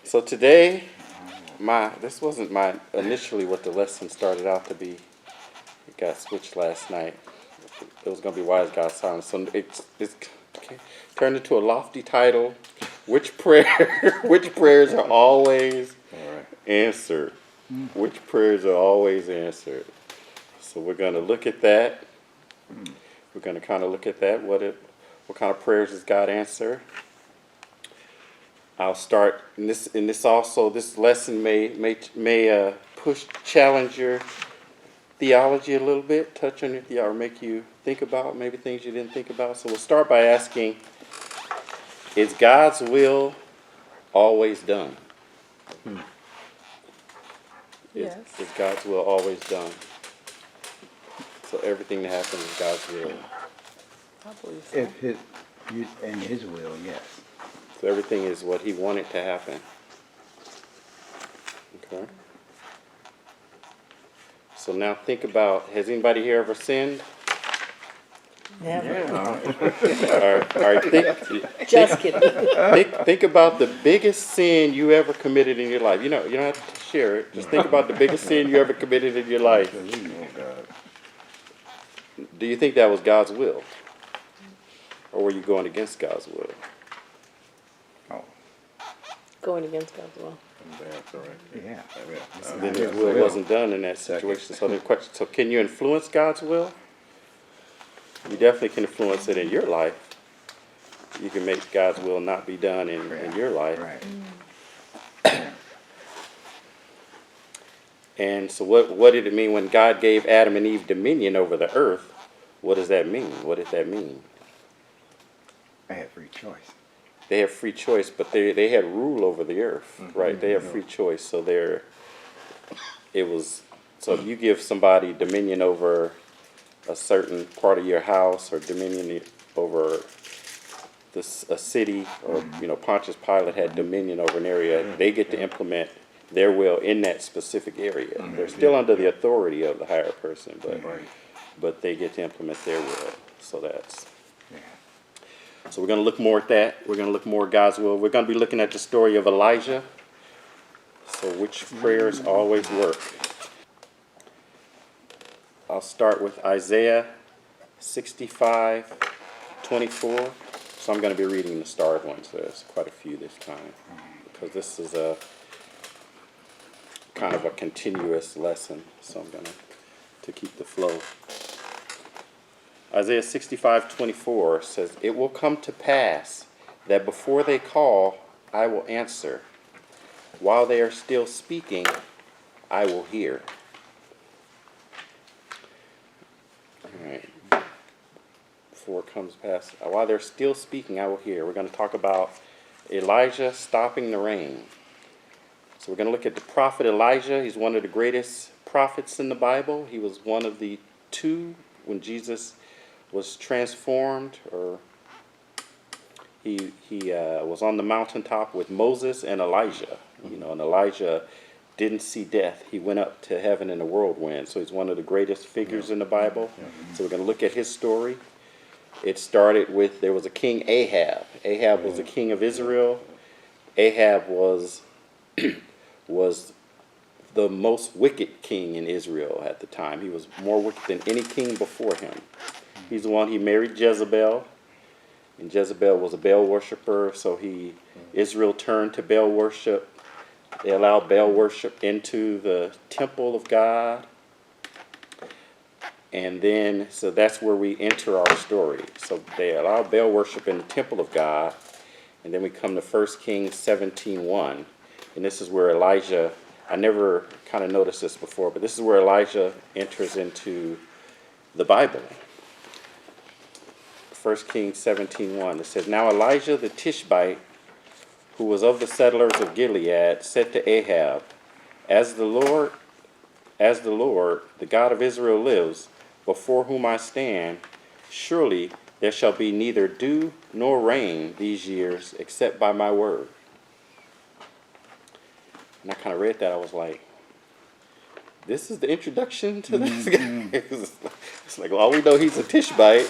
So today, this wasn't my initially what the lesson started out to be. It got switched last night. It was going to be Wise God's Silence. So it's turned into a lofty title. Which prayers are always answered? Which prayers are always answered? So we're going to look at that. We're going to kind of look at that. What kind of prayers does God answer? I'll start in this also. This lesson may challenge your theology a little bit, touch on your theology, or make you think about maybe things you didn't think about. So we'll start by asking, is God's will always done? Yes. Is God's will always done? So everything that happens is God's will. I believe so. In His will, yes. So everything is what He wanted to happen. Okay. So now think about, has anybody here ever sinned? Never. All right, Just kidding. think about the biggest sin you ever committed in your life. You don't have to share it. Just think about the biggest sin you ever committed in your life. Do you think that was God's will? Or were you going against God's will? Going against God's will. Yeah. Then His will wasn't done in that situation. So the question: so can you influence God's will? You definitely can influence it in your life. You can make God's will not be done in your life. Right. And so what did it mean when God gave Adam and Eve dominion over the earth? What does that mean? What did that mean? I had free choice. They have free choice, but they had rule over the earth, right? They have free choice. So so if you give somebody dominion over a certain part of your house or dominion over a city, or Pontius Pilate had dominion over an area, they get to implement their will in that specific area. They're still under the authority of the higher person, but they get to implement their will. So that's. So we're going to look more at that. We're going to look more at God's will. We're going to be looking at the story of Elijah. So which prayers always work? I'll start with Isaiah 65:24. So I'm going to be reading the starred ones. There's quite a few this time, because this is a kind of a continuous lesson. So I'm going to keep the flow. Isaiah 65:24 says, "It will come to pass that before they call, I will answer. While they are still speaking, I will hear." All right. Before it comes past, while they're still speaking, I will hear. We're going to talk about Elijah stopping the rain. So we're going to look at the prophet Elijah. He's one of the greatest prophets in the Bible. He was one of the two when Jesus was transformed, or he was on the mountaintop with Moses and Elijah. And Elijah didn't see death. He went up to heaven in a whirlwind. So he's one of the greatest figures in the Bible. So we're going to look at his story. It started with, there was a king Ahab. Ahab was the king of Israel. Ahab was the most wicked king in Israel at the time. He was more wicked than any king before him. He's the one, he married Jezebel, and Jezebel was a Baal worshiper, so Israel turned to Baal worship. They allowed Baal worship into the temple of God. And then, so that's where we enter our story. So they allowed Baal worship in the temple of God, and then we come to 1 Kings 17:1. And this is where Elijah, I never kind of noticed this before, but this is where Elijah enters into the Bible. 1 Kings 17:1. It says, "Now Elijah the Tishbite, who was of the settlers of Gilead, said to Ahab, As the Lord, the God of Israel lives, before whom I stand, surely there shall be neither dew nor rain these years, except by my word." And I kind of read that. I was like, this is the introduction to this guy. It's like, well, all we know, he's a Tishbite.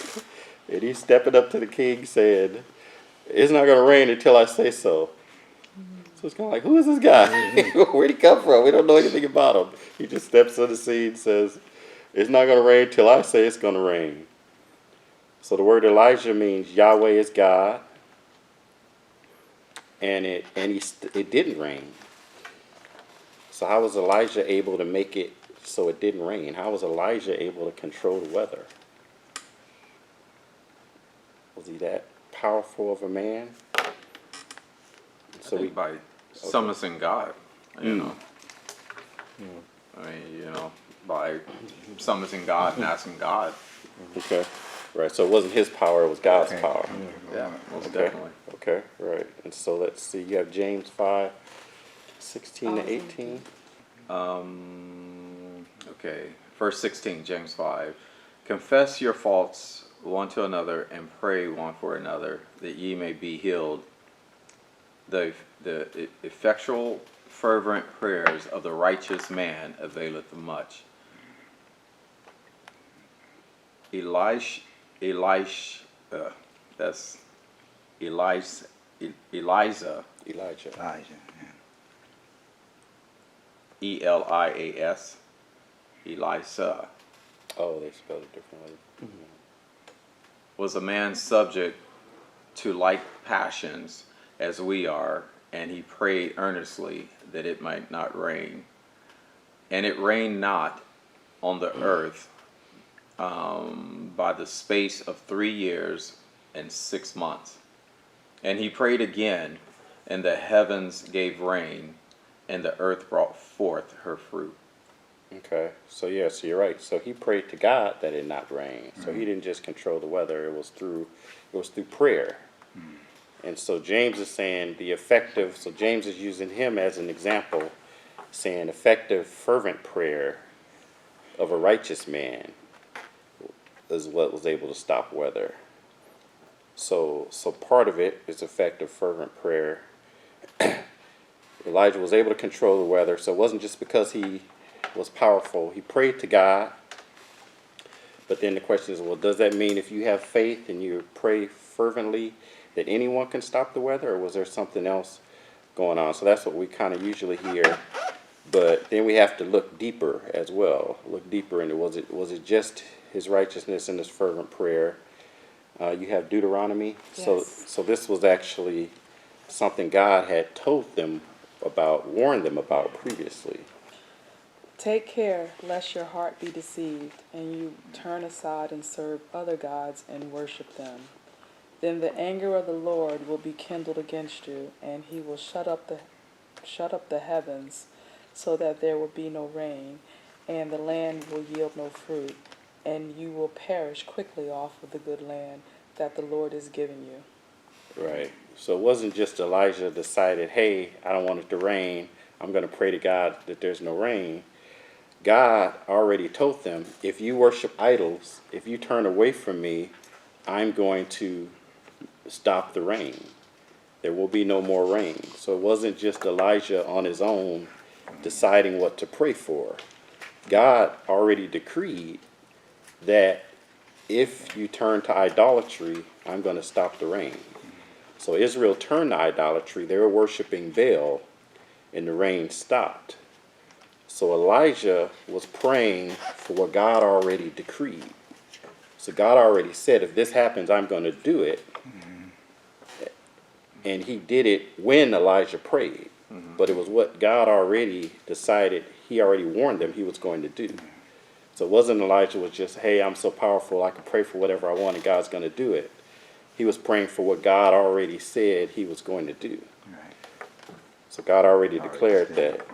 And he's stepping up to the king saying, it's not going to rain until I say so. So it's kind of like, who is this guy? Where'd he come from? We don't know anything about him. He just steps on the scene and says, it's not going to rain till I say it's going to rain. So the word Elijah means Yahweh is God, and it didn't rain. So how was Elijah able to make it so it didn't rain? How was Elijah able to control the weather? Was he that powerful of a man? I think by summoning God, you know. I mean, you know, by summoning God and asking God. Okay, right. So it wasn't his power; it was God's power. Yeah, most Okay. definitely. Okay, right. And so let's see. You have James 5:16 to 18. Okay, verse 16, James 5. Confess your faults one to another and pray one for another, that ye may be healed. The effectual, fervent prayers of the righteous man availeth much. That's Eliza. Elijah. Elijah, yeah. Elias. Elisa Oh, they spelled it differently. was a man subject to like passions as we are, and he prayed earnestly that it might not rain. And it rained not on the earth by the space of 3 years and 6 months. And he prayed again, and the heavens gave rain, and the earth brought forth her fruit. Okay, so yeah, so you're right. So he prayed to God that it not rain. So he didn't just control the weather. It was through prayer. And so James is saying the effective. So James is using him as an example, saying effective, fervent prayer of a righteous man is what was able to stop weather. So part of it is effective, fervent prayer. Elijah was able to control the weather. So it wasn't just because he was powerful. He prayed to God. But then the question is, well, does that mean if you have faith and you pray fervently that anyone can stop the weather, or was there something else going on? So that's what we kind of usually hear. But then we have to look deeper as well. Look deeper into was it just his righteousness and his fervent prayer? You have Deuteronomy. Yes. So this was actually something God had told them about, warned them about previously. Take care lest your heart be deceived, and you turn aside and serve other gods and worship them. Then the anger of the Lord will be kindled against you, and he will shut up the heavens, so that there will be no rain, and the land will yield no fruit, and you will perish quickly off of the good land that the Lord is giving you. Right. So it wasn't just Elijah decided, hey, I don't want it to rain. I'm going to pray to God that there's no rain. God already told them, if you worship idols, if you turn away from me, I'm going to stop the rain. There will be no more rain. So it wasn't just Elijah on his own deciding what to pray for. God already decreed that if you turn to idolatry, I'm going to stop the rain. So Israel turned to idolatry. They were worshiping Baal, and the rain stopped. So Elijah was praying for what God already decreed. So God already said, if this happens, I'm going to do it. And he did it when Elijah prayed. But it was what God already decided, he already warned them he was going to do. So it wasn't Elijah was just, hey, I'm so powerful, I can pray for whatever I want and God's going to do it. He was praying for what God already said he was going to do. Right. So God already declared said. that.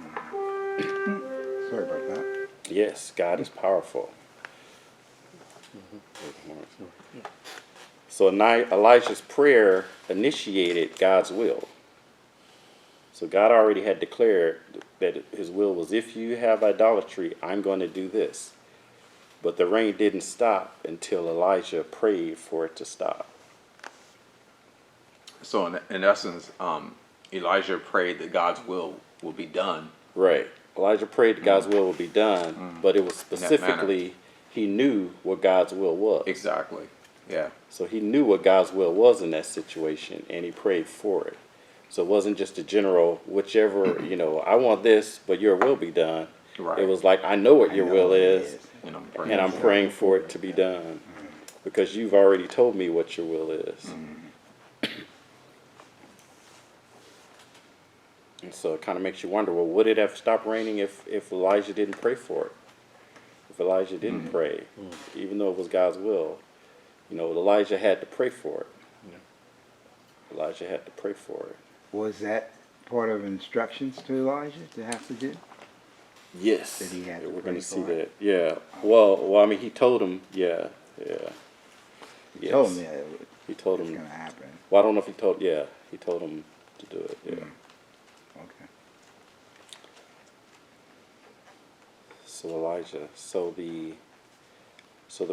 Sorry about that. Yes, God is powerful. So Elijah's prayer initiated God's will. So God already had declared that his will was, if you have idolatry, I'm going to do this. But the rain didn't stop until Elijah prayed for it to stop. So in essence, Elijah prayed that God's will be done. Right. Elijah prayed that God's will be done, but it was specifically, he knew what God's will was. Exactly. Yeah. So he knew what God's will was in that situation, and he prayed for it. So it wasn't just a general, whichever, I want this, but your will be done. Right. It was like, I know what I your know will what it is, And I'm praying. and I'm praying for it to be done. Because you've already told me what your will is. And so it kind of makes you wonder, well, would it have stopped raining if Elijah didn't pray for it? If Elijah didn't pray, even though it was God's will, Elijah had to pray for it. Elijah had to pray for it. Was that part of instructions to Elijah to have to do? Yes. That he had to We're pray going to see for it? that. Yeah. Well, I mean, he told him, yeah. He told me that He told it's him. going to happen. Well, I don't know if he told him to do it, yeah. Okay. So Elijah, so there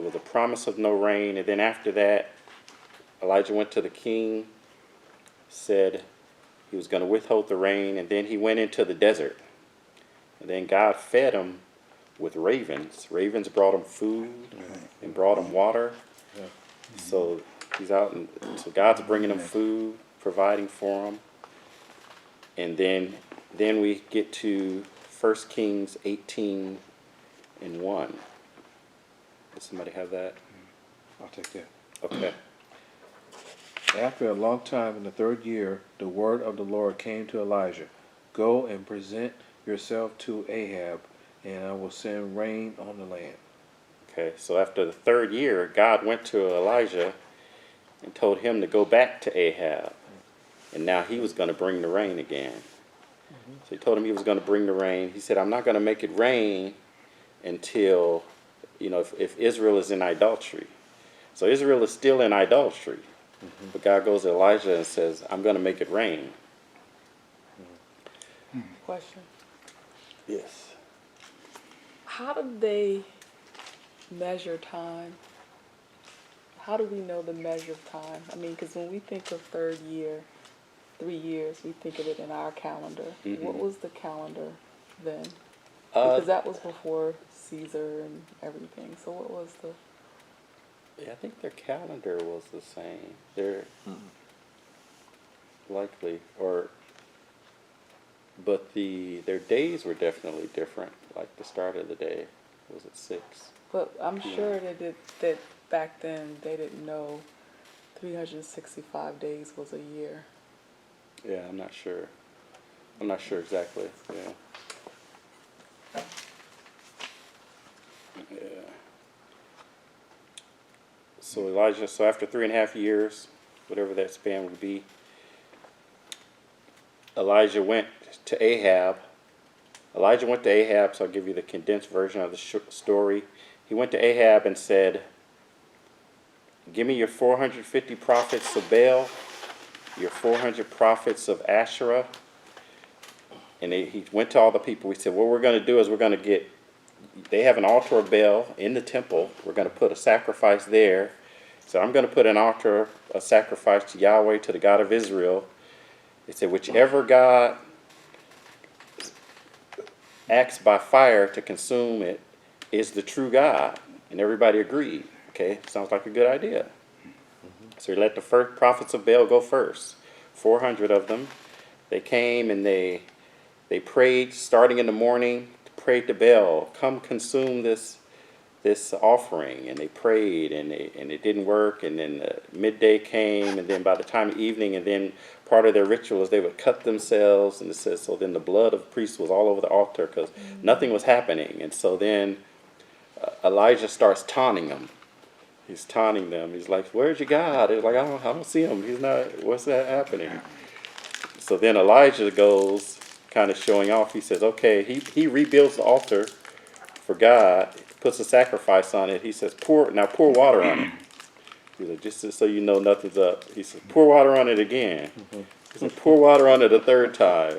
was a promise of no rain, and then after that, Elijah went to the king, said he was going to withhold the rain, and then he went into the desert. And then God fed him with ravens. Ravens brought him food and brought him water. So he's out, and so God's bringing him food, providing for him. And then we get to 1 Kings 18:1. Does somebody have that? I'll take that. Okay. After a long time in the 3rd year, the word of the Lord came to Elijah. Go and present yourself to Ahab, and I will send rain on the land. Okay, so after the 3rd year, God went to Elijah and told him to go back to Ahab. And now he was going to bring the rain again. So he told him he was going to bring the rain. He said, I'm not going to make it rain until, if Israel is in idolatry. So Israel is still in idolatry. But God goes to Elijah and says, I'm going to make it rain. Question. Yes. How do they measure time? How do we know the measure of time? I mean, because when we think of 3rd year, 3 years, we think of it in our calendar. What was the calendar then? Because that was before Caesar and everything. So what was the... Yeah, I think their calendar was the same. They're likely, but their days were definitely different. Like the start of the day was at 6. But I'm sure that back then they didn't know 365 days was a year. Yeah, I'm not sure. I'm not sure exactly. Yeah. Yeah. So Elijah, so after 3.5 years, whatever that span would be, Elijah went to Ahab. So I'll give you the condensed version of the story. He went to Ahab and said, give me your 450 prophets of Baal, your 400 prophets of Asherah. And he went to all the people. He said, what we're going to do is they have an altar of Baal in the temple. We're going to put a sacrifice there. So I'm going to put an altar, a sacrifice to Yahweh, to the God of Israel. He said, whichever God acts by fire to consume it is the true God. And everybody agreed. Okay, sounds like a good idea. So he let the first prophets of Baal go first. 400 of them. They came and they prayed, starting in the morning, prayed to Baal, come consume this offering. And they prayed, and it didn't work. And then midday came, and then by the time of evening, and then part of their ritual is they would cut themselves. And it says, so then the blood of the priests was all over the altar because nothing was happening. And so then Elijah starts taunting them. He's taunting them. He's like, where's your God? It's like, I don't see him. He's not, what's that happening? So then Elijah goes, kind of showing off. He says, okay, he rebuilds the altar for God, puts a sacrifice on it. He says, pour water on it. He's like, just so you know nothing's up. He says, pour water on it again. He says, pour water on it a 3rd time.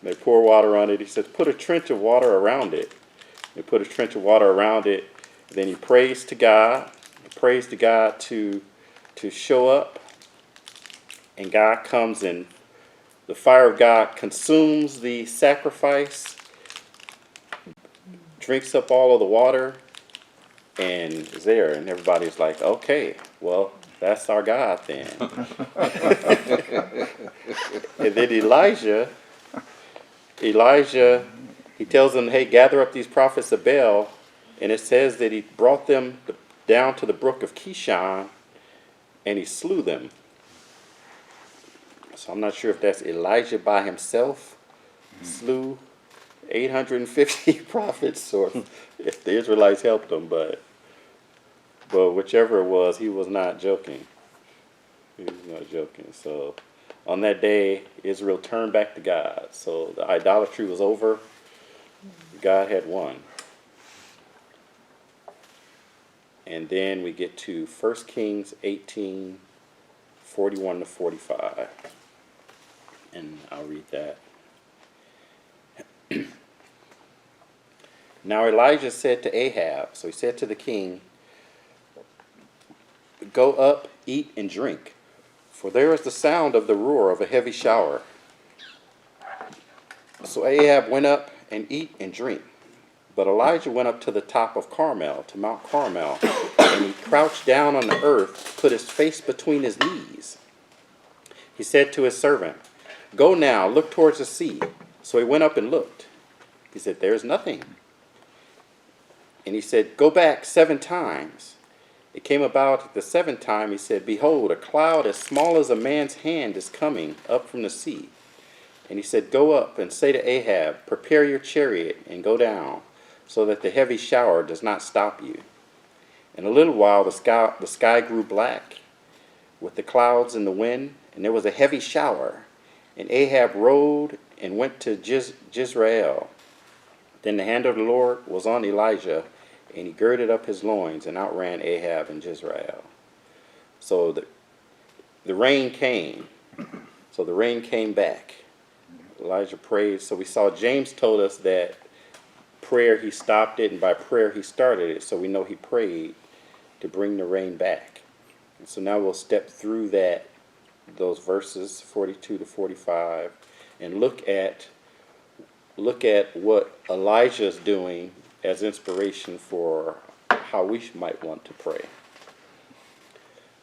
They pour water on it. He says, put a trench of water around it. They put a trench of water around it. Then he prays to God. Prays to God to show up, and God comes and the fire of God consumes the sacrifice, drinks up all of the water, and is there. And everybody's like, okay, Well, that's our God then. And then Elijah, he tells them, hey, gather up these prophets of Baal. And it says that he brought them down to the brook of Kishon and he slew them. So I'm not sure if that's Elijah by himself slew 850 prophets or if the Israelites helped them, but whichever it was, he was not joking. He was not joking. So on that day, Israel turned back to God. So the idolatry was over. God had won. And then we get to 1 Kings 18, 41 to 45. And I'll read that. Now Elijah said to Ahab, so he said to the king, go up, eat, and drink, for there is the sound of the roar of a heavy shower. So Ahab went up and eat and drink. But Elijah went up to the top of Carmel, to Mount Carmel, and he crouched down on the earth, put his face between his knees. He said to his servant, go now, look towards the sea. So he went up and looked. He said, there's nothing. And he said, go back 7 times. It came about at the 7th time, he said, behold, a cloud as small as a man's hand is coming up from the sea. And he said, go up and say to Ahab, prepare your chariot and go down, so that the heavy shower does not stop you. In a little while the sky grew black with the clouds and the wind, and there was a heavy shower. And Ahab rode and went to Jezreel. Then the hand of the Lord was on Elijah, and he girded up his loins and outran Ahab in Jezreel. So the rain came. So the rain came back. Elijah prayed. So we saw James told us that prayer he stopped it, and by prayer he started it. So we know he prayed to bring the rain back. And so now we'll step through those verses 42 to 45 and look at what Elijah is doing as inspiration for how we might want to pray.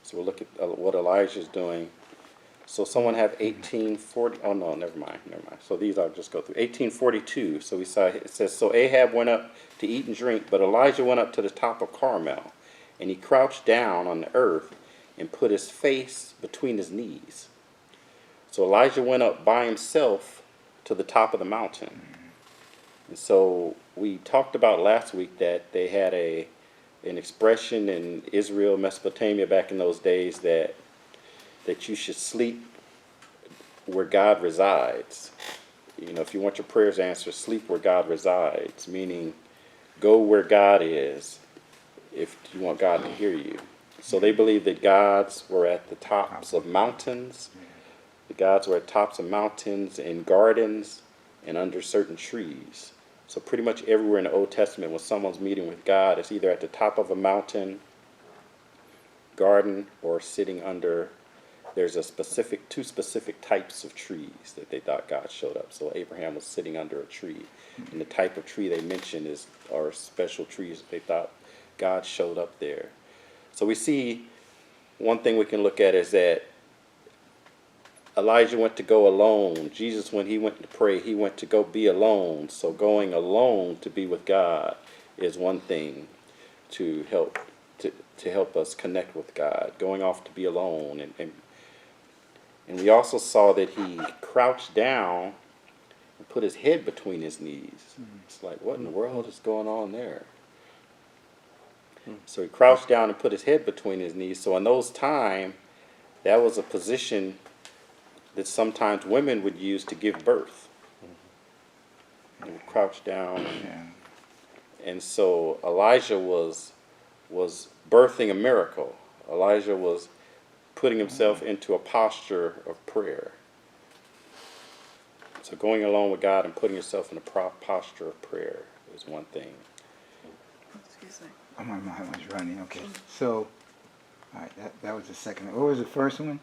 So we'll look at what Elijah is doing. So someone have 1840. Oh no, never mind. So these I'll just go through. 1842. So we saw it says, so Ahab went up to eat and drink, but Elijah went up to the top of Carmel, and he crouched down on the earth and put his face between his knees. So Elijah went up by himself to the top of the mountain. And so we talked about last week that they had an expression in Israel, Mesopotamia back in those days that you should sleep where God resides. You know, if you want your prayers answered, sleep where God resides, meaning go where God is if you want God to hear you. So they believed that gods were at the tops of mountains. The gods were at tops of mountains and gardens and under certain trees. So pretty much everywhere in the Old Testament when someone's meeting with God, it's either at the top of a mountain, garden, or sitting under. There's two specific types of trees that they thought God showed up. So Abraham was sitting under a tree. And the type of tree they mentioned are special trees that they thought God showed up there. So we see one thing we can look at is that Elijah went to go alone. Jesus, when he went to pray, he went to go be alone. So going alone to be with God is one thing to help us connect with God. Going off to be alone. And we also saw that he crouched down and put his head between his knees. It's like, what in the world is going on there? So he crouched down and put his head between his knees. So in those times, that was a position that sometimes women would use to give birth. They would crouch down. And so Elijah was birthing a miracle. Elijah was putting himself into a posture of prayer. So going along with God and putting yourself in a posture of prayer is one thing. Excuse me. Oh, my mind was running. Okay. So, all right, that was the second one. What was the first one?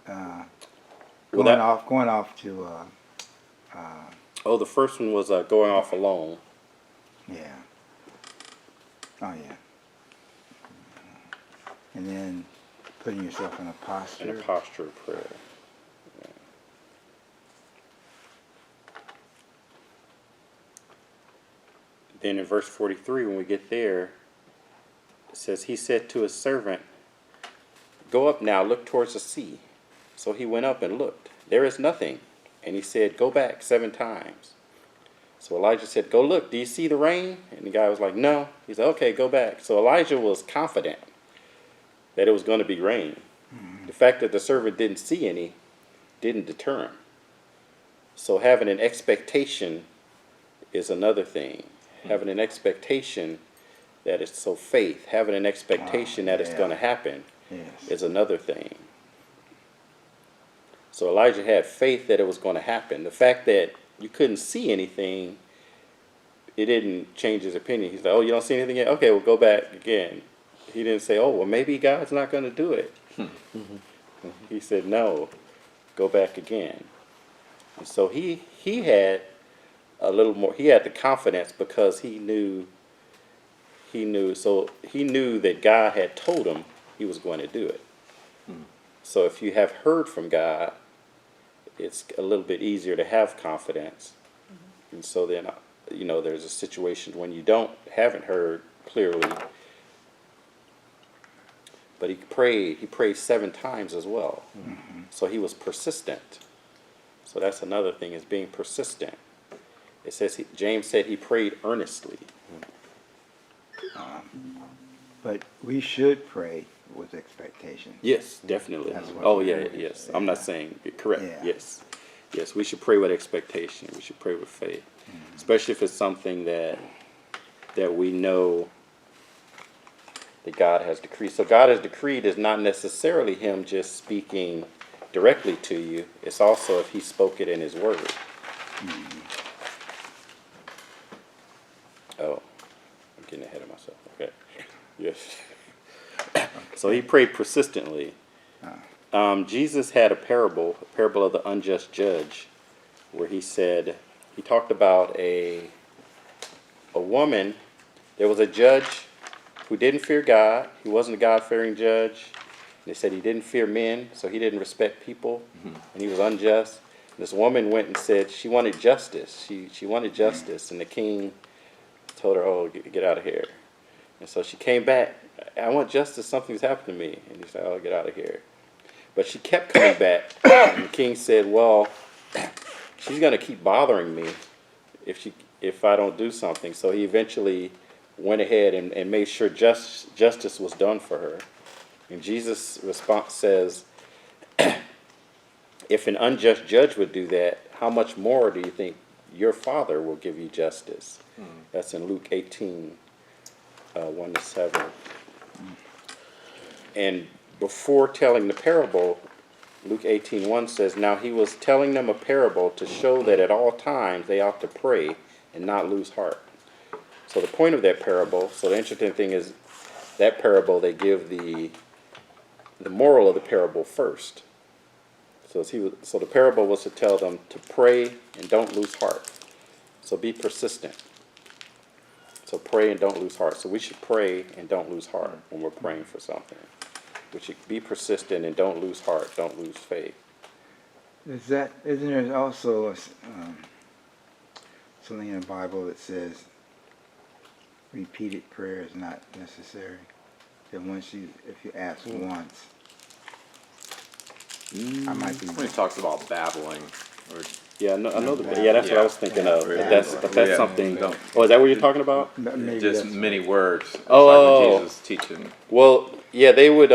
Going off to. The first one was going off alone. Yeah. Oh yeah. and then putting yourself in a posture. In a posture of prayer. Yeah. Then in verse 43, when we get there, it says, he said to his servant, go up now, look towards the sea. So he went up and looked. There is nothing. And he said, go back 7 times. So Elijah said, go look, do you see the rain? And the guy was like, no. He said, okay, go back. So Elijah was confident that it was going to be rain. The fact that the servant didn't see any didn't deter him. So having an expectation is another thing. Having an expectation that it's so faith, having an expectation that it's going to happen is another thing. So Elijah had faith that it was going to happen. The fact that you couldn't see anything, it didn't change his opinion. He's like, oh, you don't see anything yet? Okay, we'll go back again. He didn't say, oh, well, maybe God's not going to do it. He said, no, go back again. And so he had a little more, he had the confidence because he knew that God had told him he was going to do it. So if you have heard from God, it's a little bit easier to have confidence. And so then, there's a situation when you haven't heard clearly. But he prayed 7 times as well. So he was persistent. So that's another thing, is being persistent. It says, James said he prayed earnestly. But we should pray with expectation. Yes, definitely. That's what Oh, it yeah, is. yes. I'm not saying, correct, Yeah. yes. Yes, we should pray with expectation. We should pray with faith. Especially if it's something that we know that God has decreed. So God has decreed is not necessarily him just speaking directly to you. It's also if he spoke it in his word. Oh, I'm getting ahead of myself. Okay. Yes. So he prayed persistently. Jesus had a parable of the unjust judge, where he talked about a woman. There was a judge who didn't fear God. He wasn't a God-fearing judge. They said he didn't fear men, so he didn't respect people, and he was unjust. This woman went and said she wanted justice. She wanted justice, and the king told her, oh, get out of here. And so she came back. I want justice. Something's happened to me. And he said, oh, get out of here. But she kept coming back. And the king said, well, she's going to keep bothering me if I don't do something. So he eventually went ahead and made sure justice was done for her. And Jesus' response says, if an unjust judge would do that, how much more do you think your Father will give you justice? That's in Luke 18, 1-7. And before telling the parable, Luke 18:1 says, now he was telling them a parable to show that at all times they ought to pray and not lose heart. So the point of that parable, so the interesting thing is, that parable, they give the moral of the parable first. So the parable was to tell them to pray and don't lose heart. So be persistent. So pray and don't lose heart. So we should pray and don't lose heart when we're praying for something. We should be persistent and don't lose heart, don't lose faith. Isn't there also something in the Bible that says repeated prayer is not necessary? That if you ask once, I might be. When he talks about babbling, or Yeah, I know that's what I was thinking of. Yeah. But that's Yeah. something. Don't- Oh, is that what you're talking about? Maybe just that's- many words. It's Oh. like when Jesus is teaching. Well, yeah, they would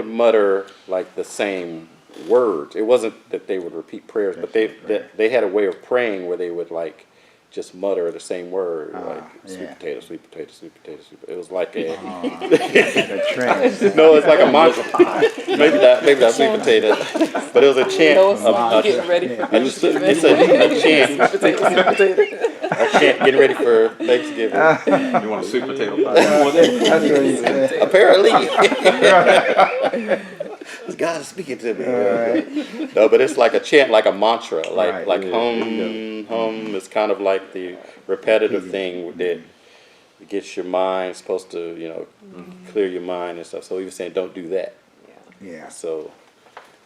mutter like the same words. It wasn't that they would repeat prayers, but they had a way of praying where they would like just mutter the same word, like sweet yeah. potato, sweet potato, sweet potato, sweet potato. It was like a a trend. no, it's like a mantra. maybe not sweet potato, but it was a chant. No, it's getting ready for It's a chant. A chant getting ready for Thanksgiving. You want a sweet potato pie? That's what he said. Apparently. God is speaking to me. Right. No, but it's like a chant, like a mantra, like Right. hum. It's kind of like the repetitive thing It gets your mind supposed to, clear your mind and stuff. So he was saying, don't do that. Yeah. So,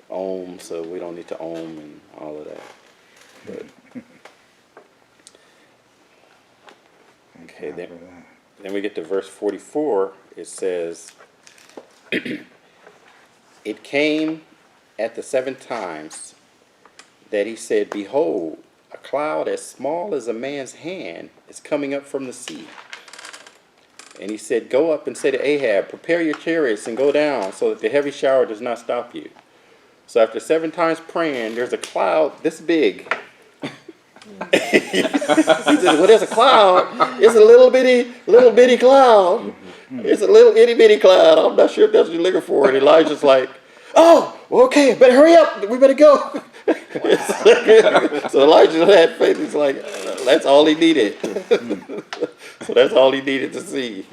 so we don't need to and all of that. But, okay, then we get to verse 44. It says, it came at the 7th times that he said, behold, a cloud as small as a man's hand is coming up from the sea. And he said, go up and say to Ahab, prepare your chariots and go down so that the heavy shower does not stop you. So after 7 times praying, there's a cloud this big. He said, well, there's a cloud. It's a little bitty cloud. It's a little itty bitty cloud. I'm not sure if that's what you're looking for. And Elijah's like, oh, okay, better hurry up. We better go. So Elijah had faith. He's like, that's all he needed. So that's all he needed to see.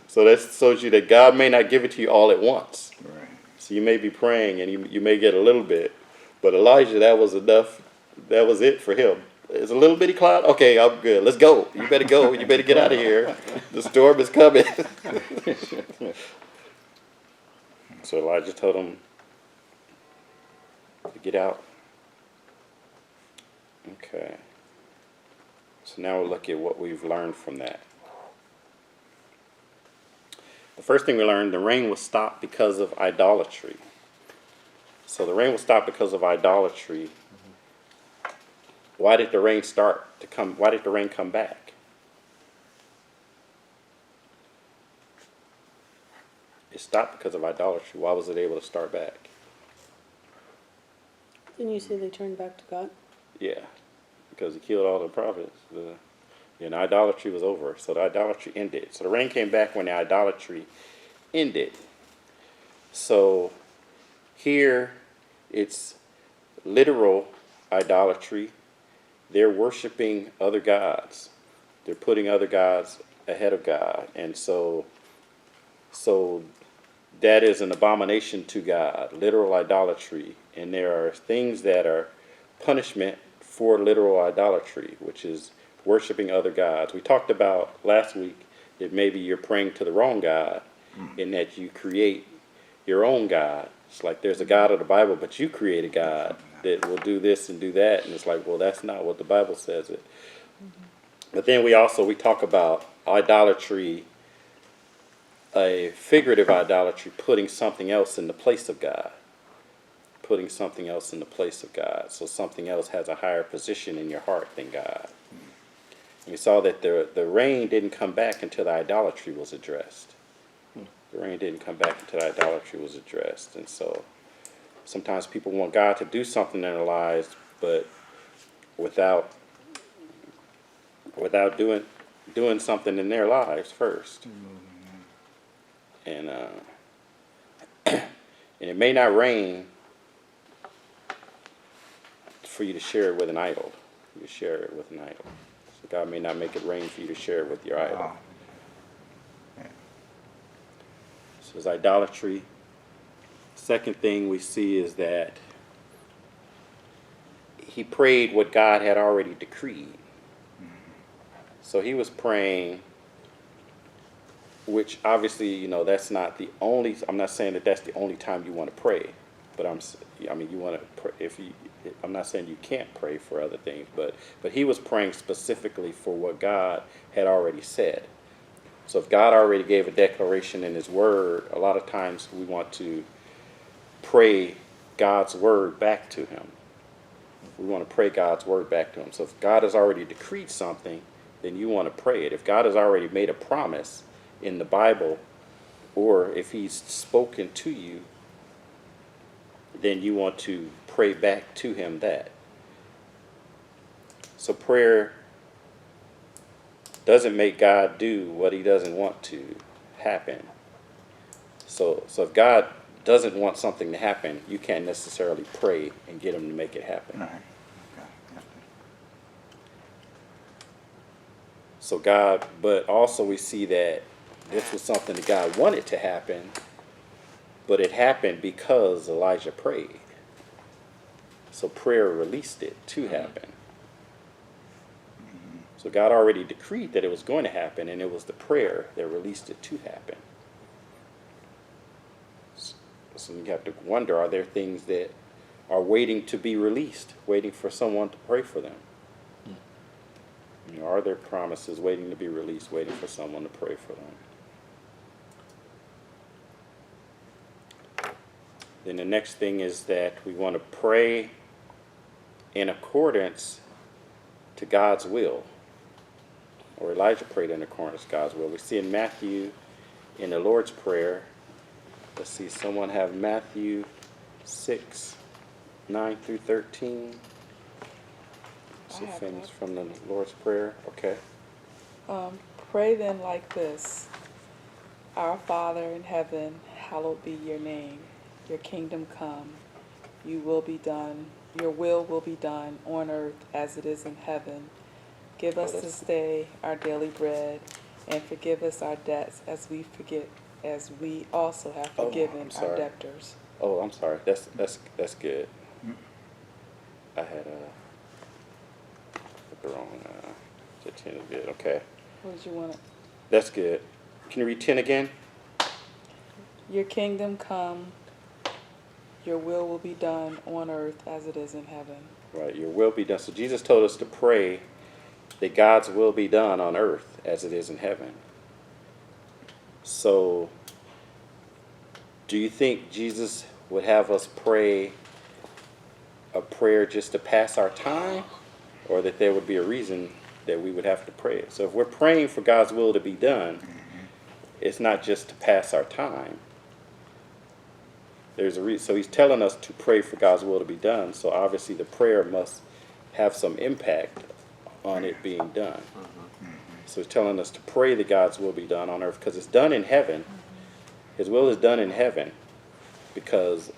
So that shows you that God may not give it to you all at once. Right. So you may be praying and you may get a little bit. But Elijah, that was enough. That was it for him. It's a little bitty cloud. Okay, I'm good. Let's go. You better go. You better get out of here. The storm is coming. So Elijah told him to get out. Okay. So now we'll look at what we've learned from that. The first thing we learned, the rain was stopped because of idolatry. So the rain was stopped because of idolatry. Why did the rain why did the rain come back? It stopped because of idolatry. Why was it able to start back? Didn't you say they turned back to God? Yeah, because he killed all the prophets. And idolatry was over. So the idolatry ended. So the rain came back when the idolatry ended. So here it's literal idolatry. They're worshiping other gods. They're putting other gods ahead of God. And so that is an abomination to God, literal idolatry. And there are things that are punishment for literal idolatry, which is worshiping other gods. We talked about last week that maybe you're praying to the wrong God in that you create your own God. It's like there's a God of the Bible, but you create a God that will do this and do that. And it's like, well, that's not what the Bible says it. But then we talk about idolatry, a figurative idolatry, putting something else in the place of God. Putting something else in the place of God. So something else has a higher position in your heart than God. We saw that the rain didn't come back until the idolatry was addressed. The rain didn't come back until the idolatry was addressed. And so sometimes people want God to do something in their lives, but without doing something in their lives first. And and it may not rain for you to share it with an idol. You share it with an idol. So God may not make it rain for you to share it with your idol. Wow. So it's idolatry. Second thing we see is that he prayed what God had already decreed. So he was praying, which obviously, that's not the only, I'm not saying that that's the only time you want to pray, but you want to pray, I'm not saying you can't pray for other things, but he was praying specifically for what God had already said. So if God already gave a declaration in his word, a lot of times we want to pray God's word back to him. We want to pray God's word back to him. So if God has already decreed something, then you want to pray it. If God has already made a promise in the Bible, or if he's spoken to you, then you want to pray back to him that. So prayer doesn't make God do what he doesn't want to happen. So if God doesn't want something to happen, you can't necessarily pray and get him to make it happen. Right. Okay. So God, but also we see that this was something that God wanted to happen, but it happened because Elijah prayed. So prayer released it to happen. So God already decreed that it was going to happen, and it was the prayer that released it to happen. So you have to wonder, are there things that are waiting to be released, waiting for someone to pray for them? You know, are there promises waiting to be released, waiting for someone to pray for them? Then the next thing is that we want to pray in accordance to God's will. Or Elijah prayed in accordance to God's will. We see in Matthew, in the Lord's Prayer, let's see, someone have Matthew 6, 9 through 13. So have famous that. from the Lord's Prayer. Okay. Pray then like this. Our Father in heaven, hallowed be your name. Your kingdom come. Your will be done on earth as it is in heaven. Give us this day our daily bread, and forgive us our debts as we also have Oh, forgiven I'm sorry. our debtors. Oh, I'm sorry. That's good. I had put the wrong. 10 is good. Okay, What did you want? that's good. Can you read 10 again? Your kingdom come. Your will be done on earth as it is in heaven. Right. Your will be done. So Jesus told us to pray that God's will be done on earth as it is in heaven. So, do you think Jesus would have us pray a prayer just to pass our time, or that there would be a reason that we would have to pray it? So if we're praying for God's will to be done, it's not just to pass our time. There's a reason. So he's telling us to pray for God's will to be done. So obviously the prayer must have some impact on it being done. So he's telling us to pray that God's will be done on earth because it's done in heaven. His will is done in heaven, because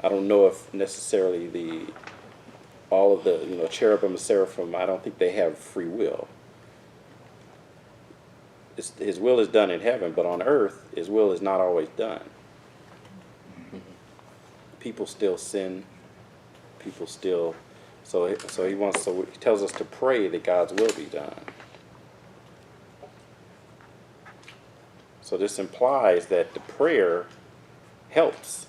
I don't know if necessarily all of the cherubim and seraphim, I don't think they have free will. His will is done in heaven, but on earth his will is not always done. People still sin. People still. So he tells us to pray that God's will be done. So this implies that the prayer helps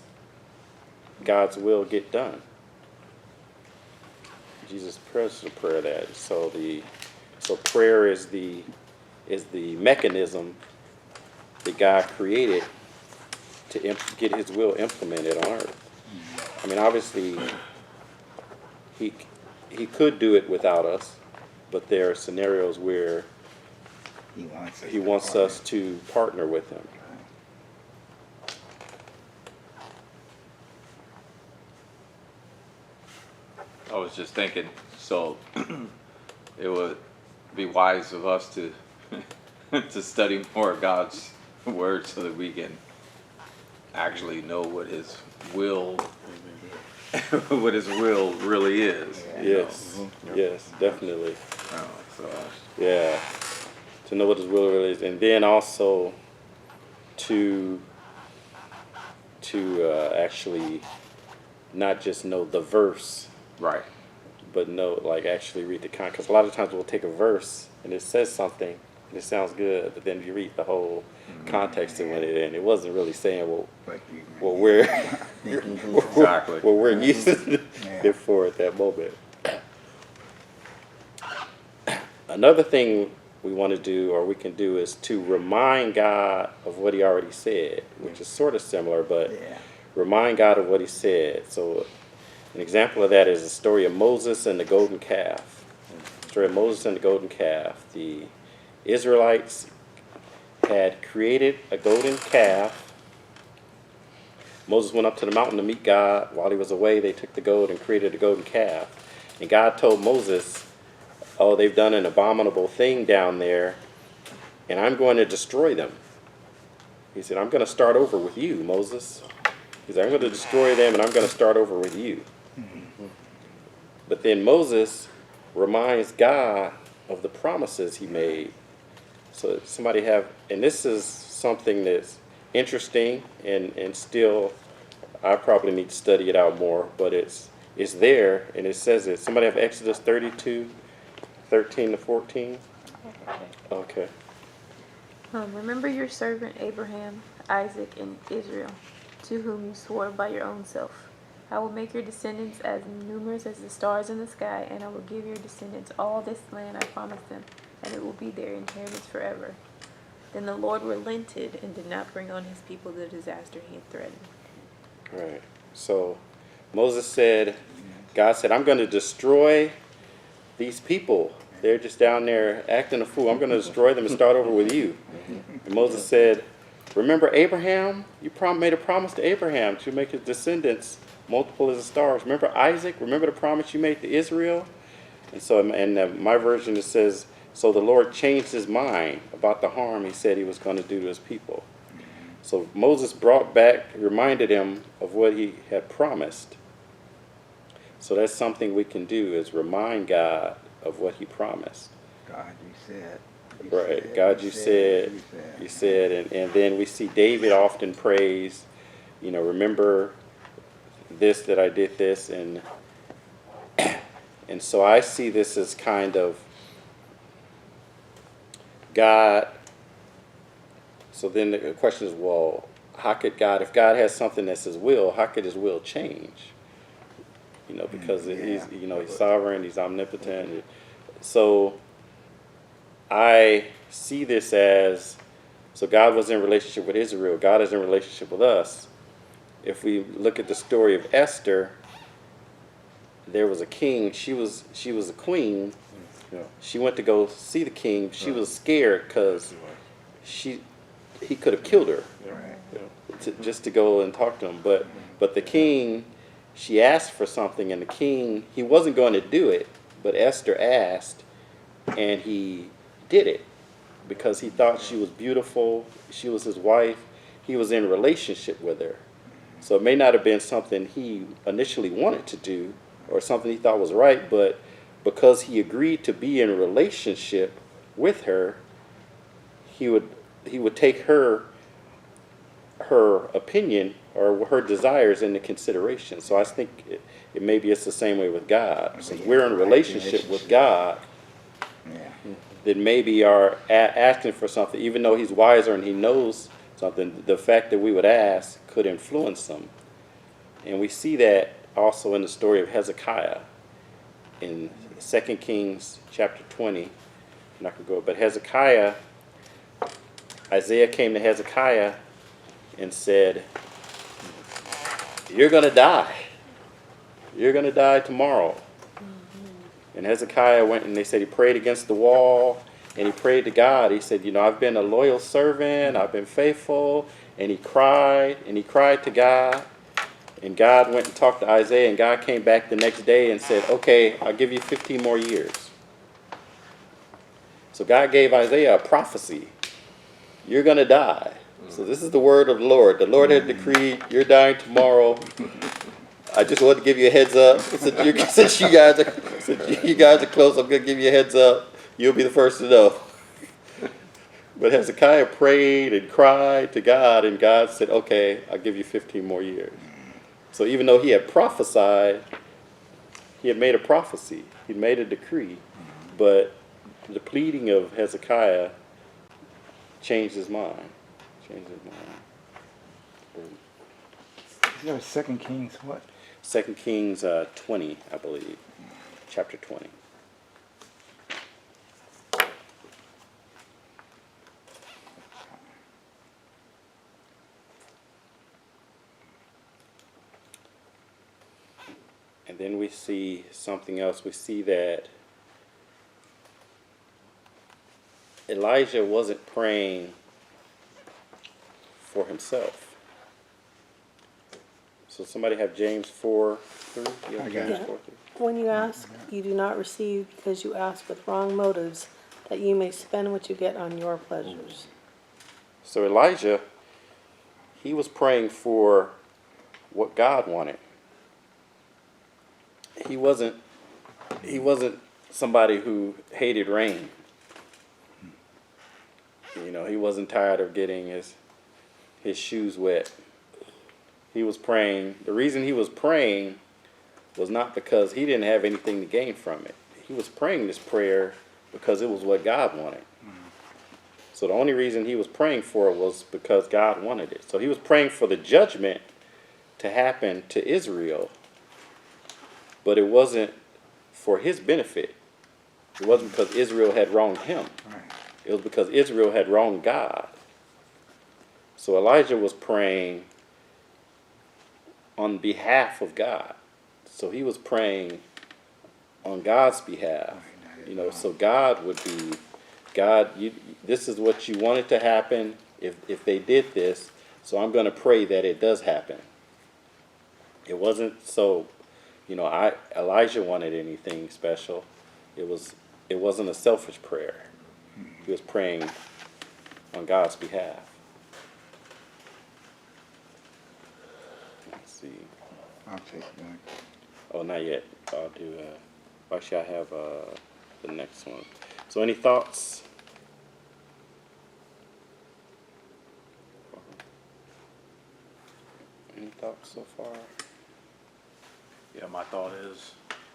God's will get done. Jesus prays the prayer that. So prayer is the mechanism that God created to get His will implemented on earth. I mean, obviously, he could do it without us, but there are scenarios where he wants us to partner with him. I was just thinking, so it would be wise of us to to study more of God's word so that we can actually know what His will, what His will really is. Yes, yes, definitely. So Yeah, to know what His will really is, and then also to actually not just know the verse, right. but know, like, actually read the context. Because a lot of times we'll take a verse and it says something and it sounds good, but then you read the whole context of it, and it wasn't really saying what we're Exactly. what we're using it for at that moment. Another thing we want to do, or we can do, is to remind God of what He already said, which is sort of similar, but remind God of what He said. So an example of that is the story of Moses and the golden calf. The story of Moses and the golden calf. The Israelites had created a golden calf. Moses went up to the mountain to meet God. While he was away, they took the gold and created a golden calf. And God told Moses, oh, they've done an abominable thing down there, and I'm going to destroy them. He said, I'm going to start over with you, Moses. He said, I'm going to destroy them, and I'm going to start over with you. But then Moses reminds God of the promises he made. So somebody have, and this is something that's interesting, and still I probably need to study it out more, but it's there, and it says it. Somebody have Exodus 32, 13 to 14. Okay. Remember your servant Abraham, Isaac, and Israel, to whom you swore by your own self. I will make your descendants as numerous as the stars in the sky, and I will give your descendants all this land I promised them, and it will be their inheritance forever. Then the Lord relented and did not bring on his people the disaster he had threatened. Right. So Moses said, God said, I'm going to destroy these people. They're just down there acting a fool. I'm going to destroy them and start over with you. And Moses said, remember Abraham? You made a promise to Abraham to make his descendants multiple as the stars. Remember Isaac? Remember the promise you made to Israel? And so, my version it says, so the Lord changed his mind about the harm he said he was going to do to his people. So Moses reminded him of what he had promised. So that's something we can do, is remind God of what he promised. God, you said. Right. God, you said. And then we see David often praise, remember this, that I did this. And so I see this as kind of God. So then the question is, well, how could God, if God has something that's his will, how could his will change? Because he's sovereign, he's omnipotent. So I see this as, so God was in relationship with Israel. God is in relationship with us. If we look at the story of Esther, there was a king. She was a queen. Yeah. She went to go see the king. She was scared because he could have killed her. Yeah. Just to go and talk to him. But the king, she asked for something, and the king, he wasn't going to do it, but Esther asked, and he did it because he thought she was beautiful. She was his wife. He was in relationship with her. So it may not have been something he initially wanted to do or something he thought was right, but because he agreed to be in a relationship with her, he would take her opinion or her desires into consideration. So I think maybe it's the same way with God. Since we're in a relationship with God, then maybe are asking for something, even though he's wiser and he knows something, the fact that we would ask could influence him. And we see that also in the story of Hezekiah in 2 Kings chapter 20. I'm not going to go, but Hezekiah, Isaiah came to Hezekiah and said, you're going to die. You're going to die tomorrow. And Hezekiah went and they said he prayed against the wall and he prayed to God. He said, I've been a loyal servant. I've been faithful. And he cried to God. And God went and talked to Isaiah, and God came back the next day and said, okay, I'll give you 15 more years. So God gave Isaiah a prophecy. You're going to die. So this is the word of the Lord. The Lord had decreed, you're dying tomorrow. I just wanted to give you a heads up. Since you guys are close, I'm going to give you a heads up. You'll be the first to know. But Hezekiah prayed and cried to God, and God said, okay, I'll give you 15 more years. So even though he had prophesied, he had made a prophecy. He'd made a decree. But the pleading of Hezekiah changed his mind. That was 2 Kings what? 2 Kings 20, I believe. Chapter 20. And then we see something else. We see that Elijah wasn't praying for himself. So somebody have James 4:3? You have I got James it. 4:3? When you ask, you do not receive because you ask with wrong motives, that you may spend what you get on your pleasures. So Elijah, he was praying for what God wanted. He wasn't somebody who hated rain. He wasn't tired of getting his shoes wet. He was praying. The reason he was praying was not because he didn't have anything to gain from it. He was praying this prayer because it was what God wanted. So the only reason he was praying for it was because God wanted it. So he was praying for the judgment to happen to Israel, but it wasn't for his benefit. It wasn't because Israel had wronged him. Right. It was because Israel had wronged God. So Elijah was praying on behalf of God. So he was praying on God's behalf. You know, so God would be, God, this is what you wanted to happen if they did this, so I'm going to pray that it does happen. It wasn't so, you know, Elijah wanted anything special. It wasn't a selfish prayer. He was praying on God's behalf. Let's see. I'll take that. Oh, not yet. I'll do, actually I have the next one. So any thoughts? Any thoughts so far? Yeah, my thought is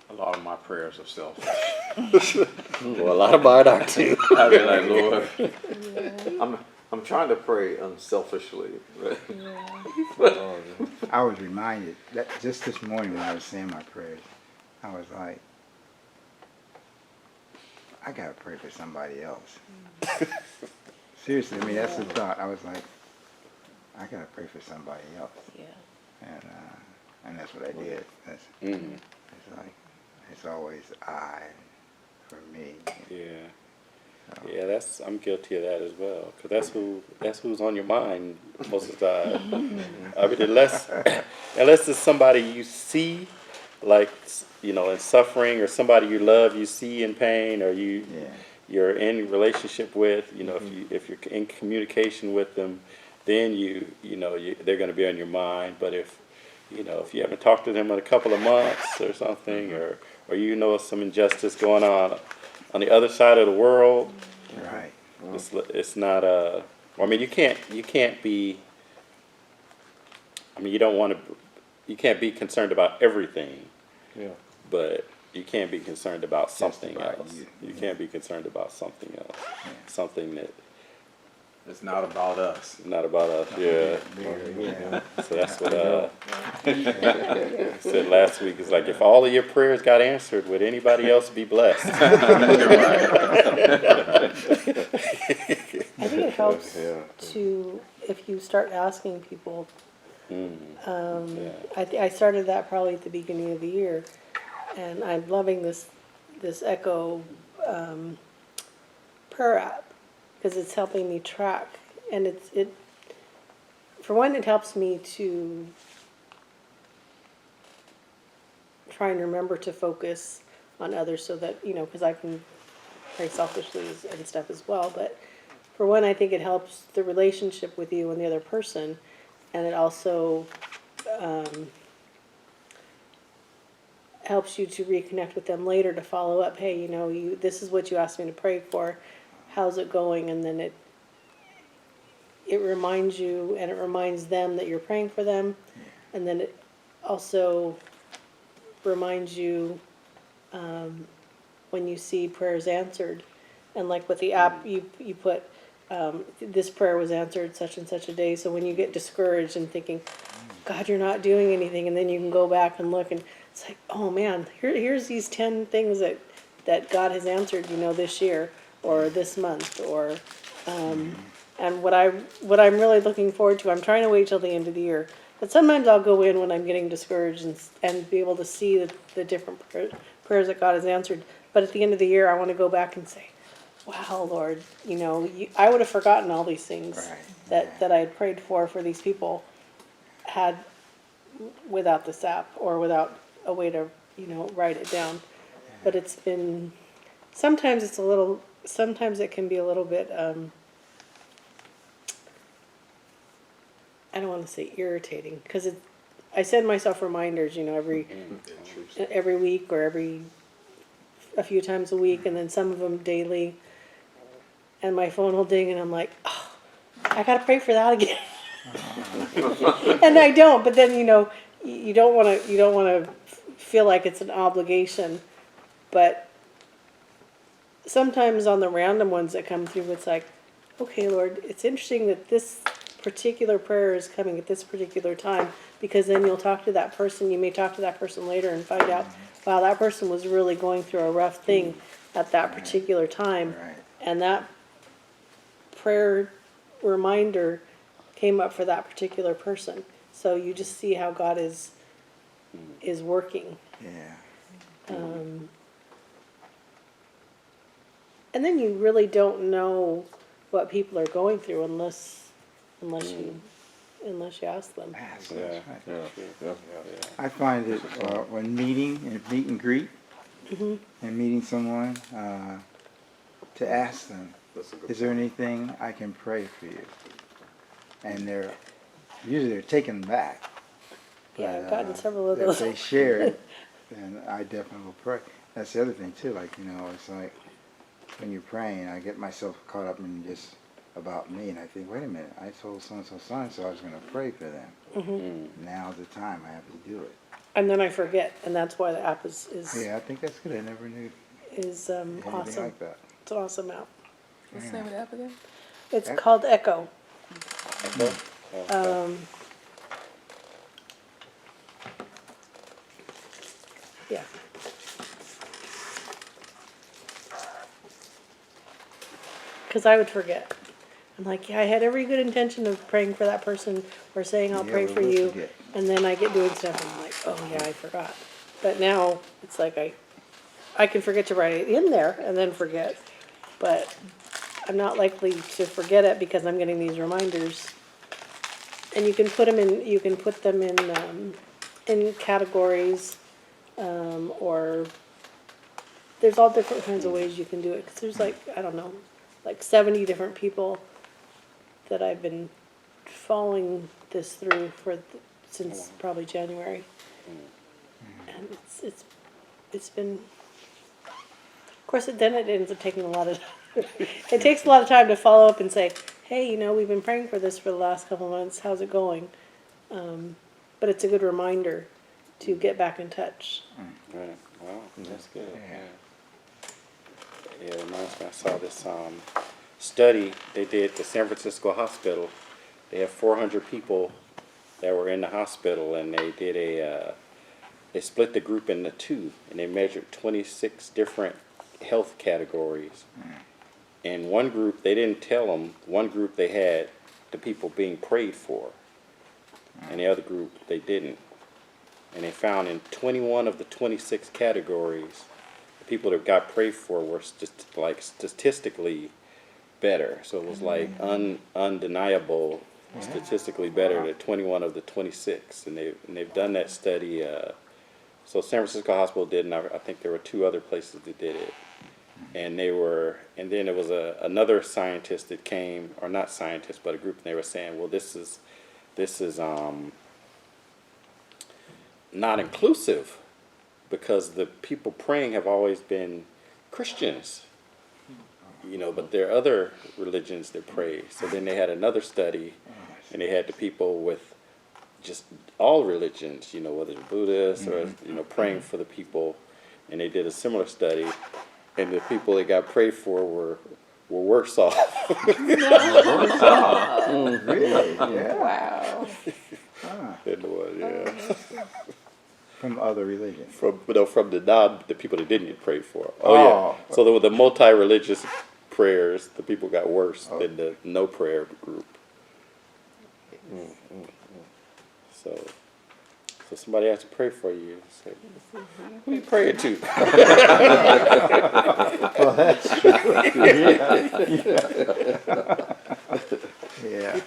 a lot of my prayers are selfish. Well, a lot of mine are too. I be like, Lord, I'm trying to pray unselfishly. I was reminded that just this morning when I was saying my prayers, I was like, I gotta pray for somebody else. Seriously, I mean that's the thought. I was like, I gotta pray for somebody else. Yeah. And that's what I did. That's, Mm-hmm. it's like it's always I for me. Yeah. Yeah, I'm guilty of that as well. Cause that's who's on your mind most of the time. I mean, unless it's somebody you see, like, you know, in suffering, or somebody you love, you see in pain, or you're in relationship with, you know, if you're in communication with them, then they're going to be on your mind. But if you haven't talked to them in a couple of months or something, or you know some injustice going on the other side of the world, Right. it's not I mean, you can't be. I mean, you can't be concerned about everything. Yeah. But you can't be concerned about something about else. you. You can't be concerned about something else. Something that It's not about us. not about us. Yeah. Yeah. So that's what I said last week. It's like, if all of your prayers got answered, would anybody else be blessed? I think it helps Yeah. to, if you start asking people, Yeah. I started that probably at the beginning of the year, and I'm loving this Echo prayer app, because it's helping me track, and it for one, it helps me to try and remember to focus on others, so that, because I can pray selfishly and stuff as well, but for one, I think it helps the relationship with you and the other person, and it also helps you to reconnect with them later to follow up. Hey, this is what you asked me to pray for. How's it going? And then it reminds you, and it reminds them that you're praying for them, and then it also reminds you when you see prayers answered. And like with the app, you put this prayer was answered such and such a day. So when you get discouraged and thinking, God, you're not doing anything, and then you can go back and look, and it's like, oh man, here's these 10 things that God has answered, this year or this month, or and what I'm really looking forward to. I'm trying to wait till the end of the year, but sometimes I'll go in when I'm getting discouraged and be able to see the different prayers that God has answered. But at the end of the year, I want to go back and say, wow, Lord, I would have forgotten all these things that I had prayed for these people had without this app, or without a way to, write it down. But it's been, sometimes it can be a little bit, I don't want to say irritating, because I send myself reminders, every week, or a few times a week, and then some of them daily, and my phone will ding, and I'm like, oh, I gotta pray for that again. And I don't, but then you don't want to feel like it's an obligation, but sometimes on the random ones that come through, it's like, okay, Lord, it's interesting that this particular prayer is coming at this particular time, because then you'll talk to that person, you may talk to that person later and find out, wow, that person was really going through a rough thing at that particular time. Right. And that prayer reminder came up for that particular person. So you just see how God is working. Yeah. And then you really don't know what people are going through unless you ask them. Ask, Yeah, that's right. Yeah, yeah, yeah. I find it when meeting and meet and greet and meeting someone to ask them, is there anything I can pray for you? And they're usually taken back. Yeah, But, I've gotten several of if those. they share it, then I definitely will pray. That's the other thing too. Like, it's like when you're praying, I get myself caught up in just about me, and I think, wait a minute, I told so and so I was going to pray for them. Now's the time I have to do it. And then I forget, and that's why the app is Yeah, I think that's good. I never knew anything awesome. like that. It's an awesome app. What's the name of the app again? It's Echo? called Echo. Yeah. Because I would forget. I'm like, yeah, I had every good intention of praying for that person or saying I'll Yeah, pray we for will you. forget. And then I get doing stuff and I'm like, oh yeah, I forgot. But now it's like I can forget to write it in there and then forget. But I'm not likely to forget it because I'm getting these reminders. And you can put them in categories, or there's all different kinds of ways you can do it. 'Cause there's like, I don't know, like 70 different people that I've been following this through since probably January. And it's been, of course, then it ends up taking a lot of it takes a lot of time to follow up and say, hey, we've been praying for this for the last couple of months. How's it going? But it's a good reminder to get back in touch. Right. Wow, that's good. Yeah. Yeah, it reminds me, I saw this study they did at the San Francisco hospital. They have 400 people that were in the hospital, and they did they split the group into two, and they measured 26 different health categories. And one group, they didn't tell them, one group they had the people being prayed for, and the other group they didn't. And they found in 21 of the 26 categories, the people that got prayed for were statistically better. So it was like undeniable, statistically better than 21 of the 26. And they've done that study. So San Francisco Hospital did, and I think there were two other places that did it. And then there was another scientist that came, or not scientist, but a group, and they were saying, well, this is not inclusive, because the people praying have always been Christians, but there are other religions that pray. So then they had another study, and they had the people with just all religions, whether it's Buddhist or, praying for the people. And they did a similar study, and the people that got prayed for were worse off. Really? Yeah. Wow. Than the one, yeah. From other religions. From the people that didn't get prayed for. Oh yeah. So there were the multi-religious prayers. The people got worse than the no prayer group. So somebody has to pray for you. Say, who you praying to? Well, that's true. Yeah.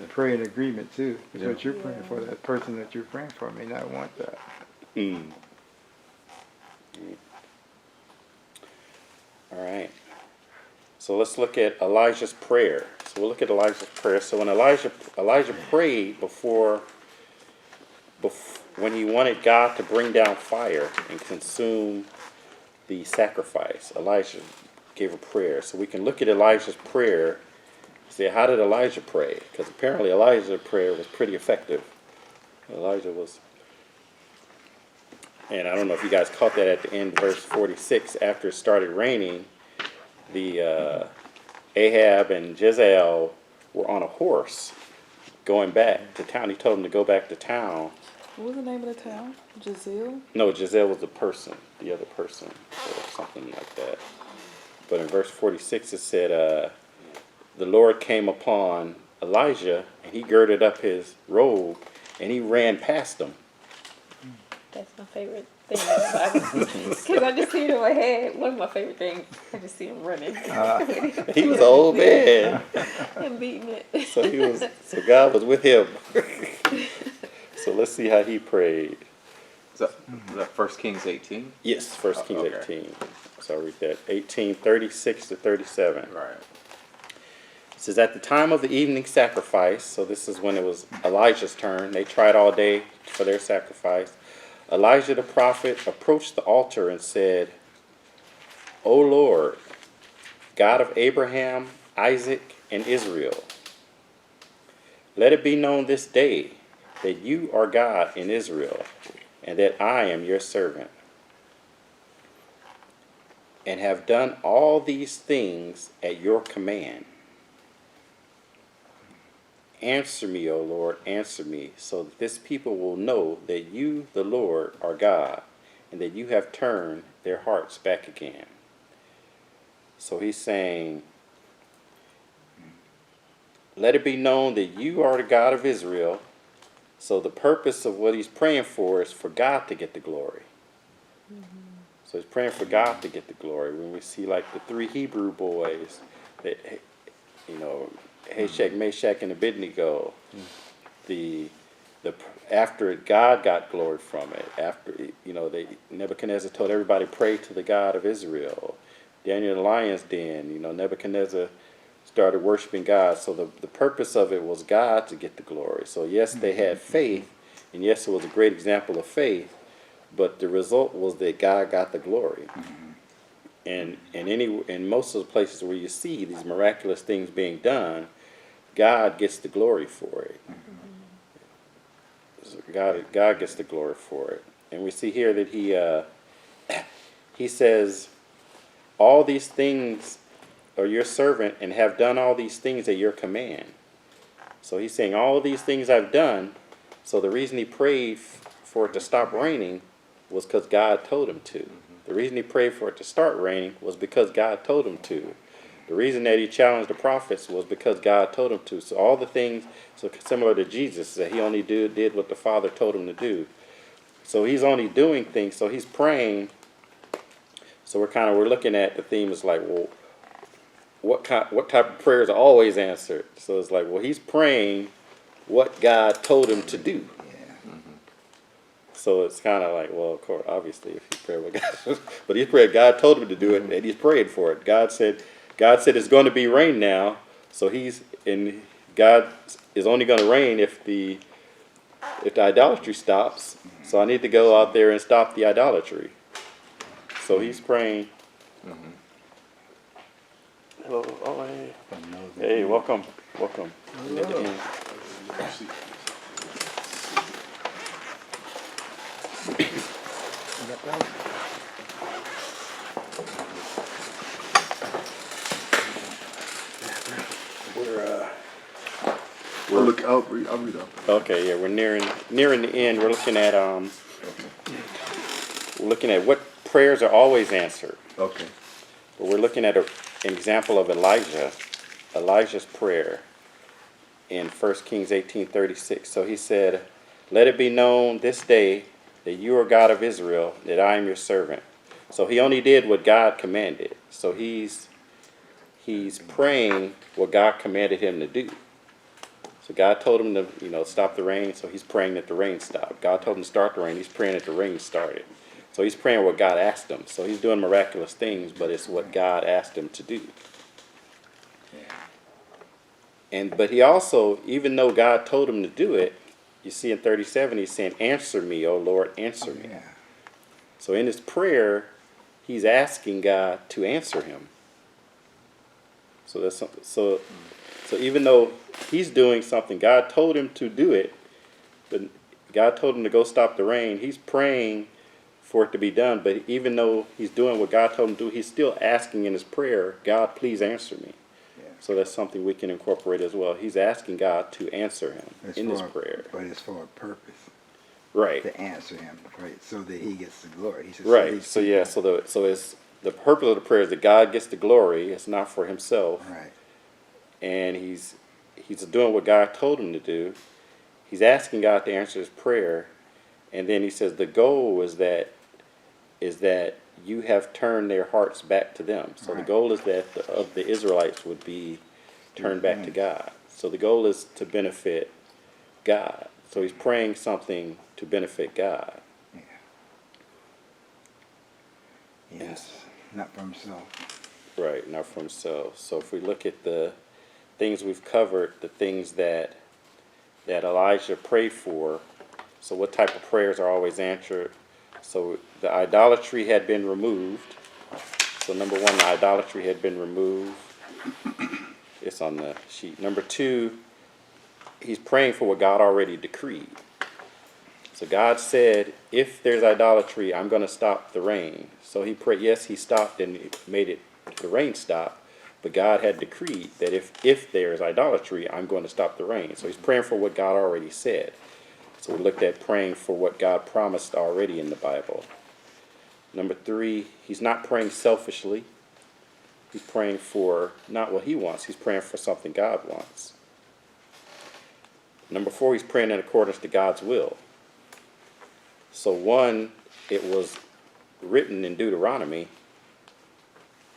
Pray in agreement too. Is what you're praying for. That person that you're praying for may not want that. All right. So let's look at Elijah's prayer. So we'll look at Elijah's prayer. So when Elijah prayed when he wanted God to bring down fire and consume the sacrifice, Elijah gave a prayer. So we can look at Elijah's prayer. Say, how did Elijah pray? Because apparently Elijah's prayer was pretty effective. Elijah was And I don't know if you guys caught that at the end, verse 46. After it started raining, the Ahab and Jezebel were on a horse going back to town. He told them to go back to town. What was the name of the town? Jazeel? No, Jezebel was the person, the other person, or something like that. But in verse 46 it said, the Lord came upon Elijah, and he girded up his robe, and he ran past them. That's my favorite thing in the Bible. Because I just see it in my head. One of my favorite things, I just see him running. He was an old man. And beating it. So God was with him. So let's see how he prayed. Is that 1 Kings 18? Yes, 1 Kings Okay. 18. So I'll read that. 18:36 to 37. Right. It says, at the time of the evening sacrifice, so this is when it was Elijah's turn. They tried all day for their sacrifice. Elijah the prophet approached the altar and said, O Lord, God of Abraham, Isaac, and Israel, let it be known this day that you are God in Israel, and that I am your servant, and have done all these things at your command. Answer me, O Lord, answer me, so that this people will know that you, the Lord, are God, and that you have turned their hearts back again. So he's saying, let it be known that you are the God of Israel. So the purpose of what he's praying for is for God to get the glory. So he's praying for God to get the glory. When we see like the three Hebrew boys, that, you know, Hashak, Meshach, and Abednego, after God got glory from it, after, you know, Nebuchadnezzar told everybody pray to the God of Israel. Daniel in the lion's den, you know, Nebuchadnezzar started worshiping God. So the purpose of it was God to get the glory. So yes, they had faith, and yes, it was a great example of faith, but the result was that God got the glory. And in most of the places where you see these miraculous things being done, God gets the glory for it. So God gets the glory for it. And we see here that he says, all these things are your servant, and have done all these things at your command. So he's saying all of these things I've done. So the reason he prayed for it to stop raining was because God told him to. The reason he prayed for it to start raining was because God told him to. The reason that he challenged the prophets was because God told him to. So all the things, so similar to Jesus, that he only did what the Father told him to do. So he's only doing things. So he's praying. So we're looking at the theme is like, well, what type of prayers are always answered? So it's like, well, he's praying what God told him to do. So it's kind of like, well, of course, obviously, if he prayed what God, but he prayed, God told him to do it, and he's praying for it. God said it's going to be rain now. So God is only going to rain if the idolatry stops. So I need to go out there and stop the idolatry. So he's praying. Hello, oh hey, welcome. I'll read up. Okay, yeah, we're nearing the end. We're looking at what prayers are always answered. Okay. But we're looking at an example of Elijah's prayer in 1 Kings 18:36. So he said, let it be known this day that you are God of Israel, that I am your servant. So he only did what God commanded. So he's praying what God commanded him to do. So God told him to, stop the rain, so he's praying that the rain stopped. God told him to start the rain, he's praying that the rain started. So he's praying what God asked him. So he's doing miraculous things, but it's what God asked him to do. But he also, even though God told him to do it, you see in 37, he's saying, answer me, O Lord, answer me. Yeah. So in his prayer, he's asking God to answer him. So even though he's doing something, God told him to do it, but God told him to go stop the rain. He's praying for it to be done. But even though he's doing what God told him to do, he's still asking in his prayer, God, please answer me. Yeah. So that's something we can incorporate as well. He's asking God to answer him It's in his for prayer. But it's for a purpose. Right. To answer him, right? So that he gets the glory. He says, Right. So yeah. So it's the purpose of the prayer is that God gets the glory. It's not for himself. Right. And he's doing what God told him to do. He's asking God to answer his prayer, and then he says the goal is that you have turned their hearts back to them. So the Right. goal is that of the Israelites would be turned back to God. So the goal is to benefit God. So he's praying something to benefit God. Yeah. Yes. Not for himself. Right, not for himself. So if we look at the things we've covered, the things that Elijah prayed for, so what type of prayers are always answered? So the idolatry had been removed. So number one, the idolatry had been removed. It's on the sheet. Number two, he's praying for what God already decreed. So God said, if there's idolatry, I'm going to stop the rain. So he prayed, yes, he stopped and made the rain stop. But God had decreed that if there's idolatry, I'm going to stop the rain. So he's praying for what God already said. So we looked at praying for what God promised already in the Bible. Number three, he's not praying selfishly. He's praying for not what he wants. He's praying for something God wants. Number four, he's praying in accordance to God's will. So one, it was written in Deuteronomy,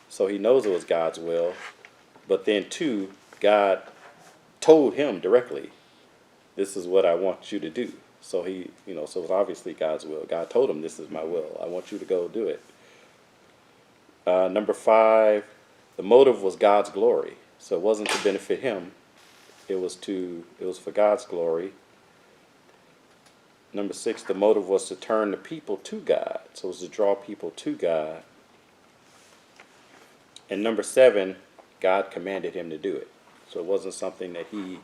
so he knows it was God's will. But then two, God told him directly, this is what I want you to do. So he, so it was obviously God's will. God told him, this is my will. I want you to go do it. Number five, the motive was God's glory. So it wasn't to benefit him. It was for God's glory. Number six, the motive was to turn the people to God. So it was to draw people to God. And number seven, God commanded him to do it. So it wasn't something that he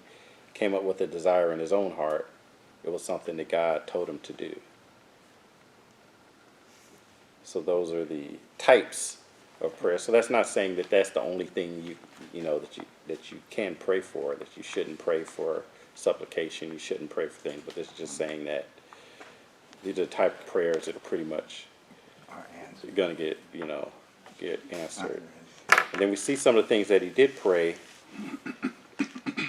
came up with a desire in his own heart. It was something that God told him to do. So those are the types of prayer. So that's not saying that that's the only thing that you can pray for, that you shouldn't pray for supplication, you shouldn't pray for things, but it's just saying that these are the type of prayers that are pretty much you're going to get answered. And then we see some of the things that he did pray,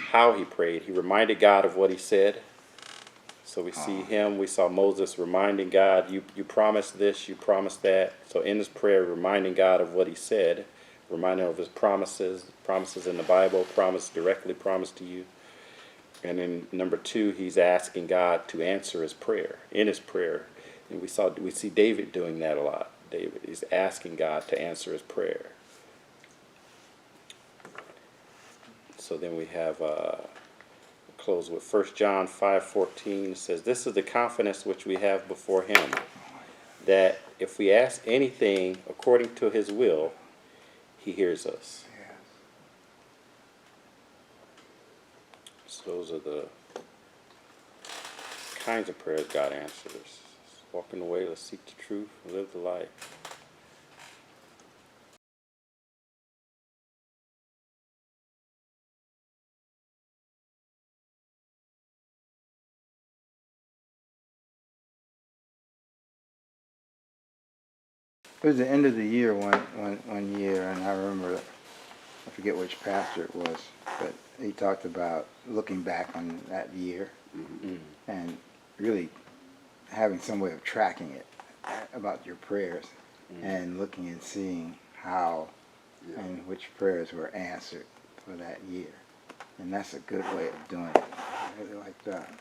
how he prayed. He reminded God of what he said. So we saw Moses reminding God, you promised this, you promised that. So in his prayer, reminding God of what he said, reminding him of his promises in the Bible, directly promised to you. And then number two, he's asking God to answer his prayer, in his prayer. And we see David doing that a lot. David is asking God to answer his prayer. So then we have, close with 1 John 5:14. It says, this is the confidence which we have before him, that if we ask anything according to his will, he hears us. So those are the kinds of prayers God answers. Walk in the way, let's seek the truth, live the life. It was the end of the year one year, and I remember, I forget which pastor it was, but he talked about looking back on that year and really having some way of tracking it about your prayers and looking and seeing how and which prayers were answered for that year. And that's a good way of doing it. I really like that.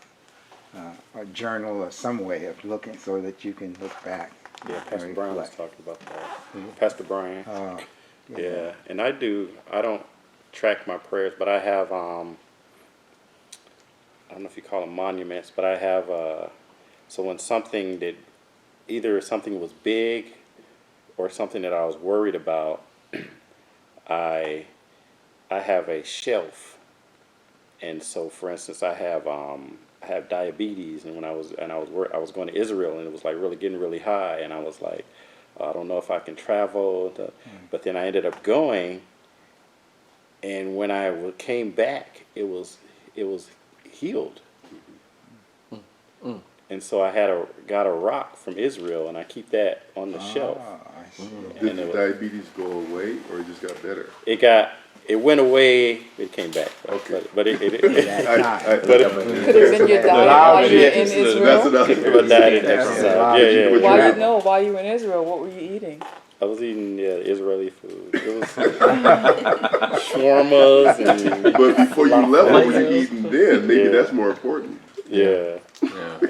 A journal or some way of looking so that you can look back. Yeah, Pastor and Brian was reflect. talking about that. Pastor Brian. Yeah, and I don't track my prayers, but I have, I don't know if you call them monuments, but I have, so when either something was big or something that I was worried about, I have a shelf. And so, for instance, I have have diabetes, and when I was I was going to Israel, and it was like really getting really high, and I was like, I don't know if I can travel, but then I ended up going, and when I came back, it was healed. And so I got a rock from Israel, and I keep that on the shelf. I see. Did the diabetes go away, or it just got better? It went away. It came back. Okay. But it Could have been your diet while you were in That's Israel. what I was but diet and Yeah. exercise. Yeah. While you were in Israel, what were you eating? I was eating Israeli food. It was shawarmas and But before you left, what were you eating then? Maybe Yeah. that's more important. yeah.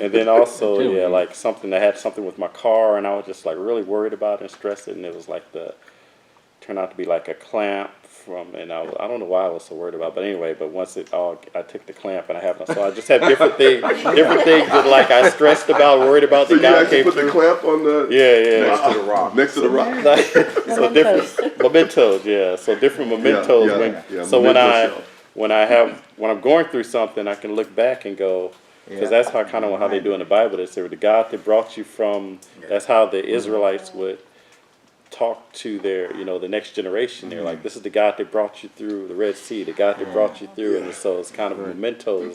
And then also like something that had something with my car, and I was just like really worried about it and stressed it, and it was like turned out to be like a clamp and I don't know why I was so worried about it, but anyway, once I took the clamp and I have so I just had different things that like I stressed about, worried about. So The you guy actually came put the through. clamp on the Yeah. To the rock. next to the rock. So different mementos, yeah. So different mementos. When I'm going through something, I can look back and go, because that's how they do in the Bible. They say the God that brought you from. That's how the Israelites would talk to their, the next generation. They're like, this is the God that brought you through the Red Sea, the God that brought you through, and so it's kind of mementos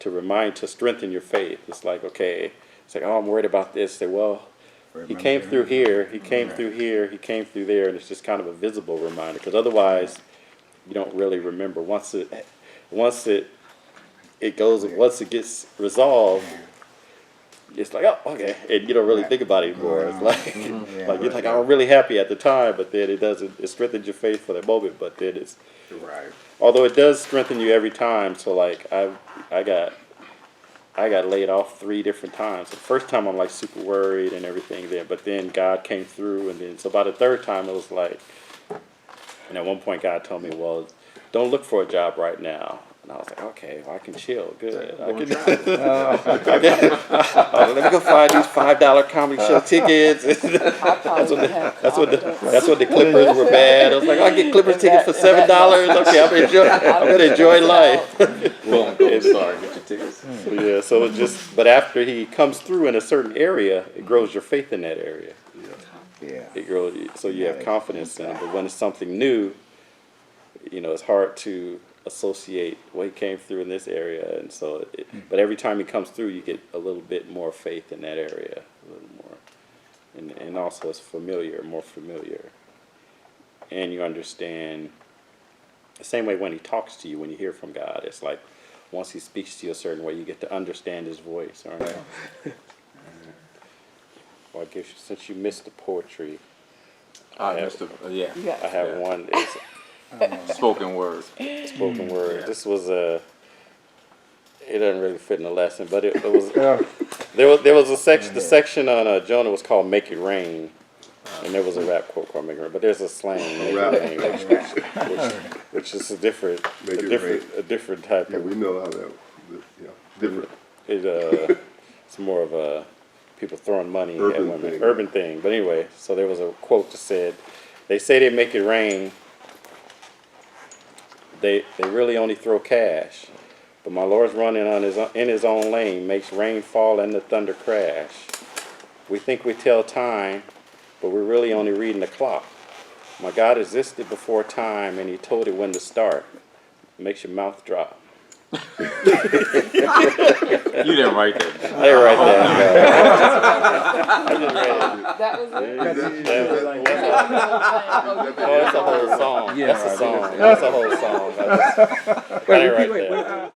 to remind, to strengthen your faith. It's like, okay, it's like, oh, I'm worried about this. Say, well, he came through here, he came through here, he came through there, and it's just kind of a visible reminder, because otherwise you don't really remember. Once it gets resolved, it's like, oh, okay, and you don't really think about it anymore. It's like, you're like, I'm really happy at the time, but then it strengthens your faith for the moment, but then it's, although it does strengthen you every time. So like, I got laid off 3 different times. The first time I'm like super worried and everything there, but then God came through, and then so by the 3rd time it was like, and at one point God told me, well, don't look for a job right now. And I was like, okay, well, I can chill, good. Let me go find these $5 comedy show tickets. That's when the Clippers were bad. I was like, I'll get Clippers tickets for $7. Okay, I'm gonna enjoy life. Well, go start, get your tickets. Yeah, so it just, but after he comes through in a certain area, it grows your faith in that area. Yeah. It grows, so you have confidence in it. But when it's something new, it's hard to associate, well, he came through in this area, and so but every time he comes through, you get a little bit more faith in that area, a little more, and also it's more familiar, and you understand the same way when he talks to you, when you hear from God. It's like once he speaks to you a certain way, you get to understand his voice. All right. Well, I guess since you missed the poetry, I have one. It's Spoken word. spoken word. Yeah. This was it doesn't really fit in the lesson, but it was there was a section. The section on Jonah was called "Make It Rain," and there was a rap quote called "Make It Rain." But there's a slang "Make It Rain," which is a different type Yeah, of. we know how that. Yeah, different. It's more of a people throwing money at women, urban thing. But anyway, so there was a quote that said, "They say they make it rain. They really only throw cash, but my Lord's running in his own lane, makes rain fall and the thunder crash. We think we tell time, but we're really only reading the clock. My God existed before time, and he told it when to start. It makes your mouth drop." You didn't write that. I didn't write that. I just read it. That was it. That's a whole song. That's a song. That's a whole song. I didn't write that.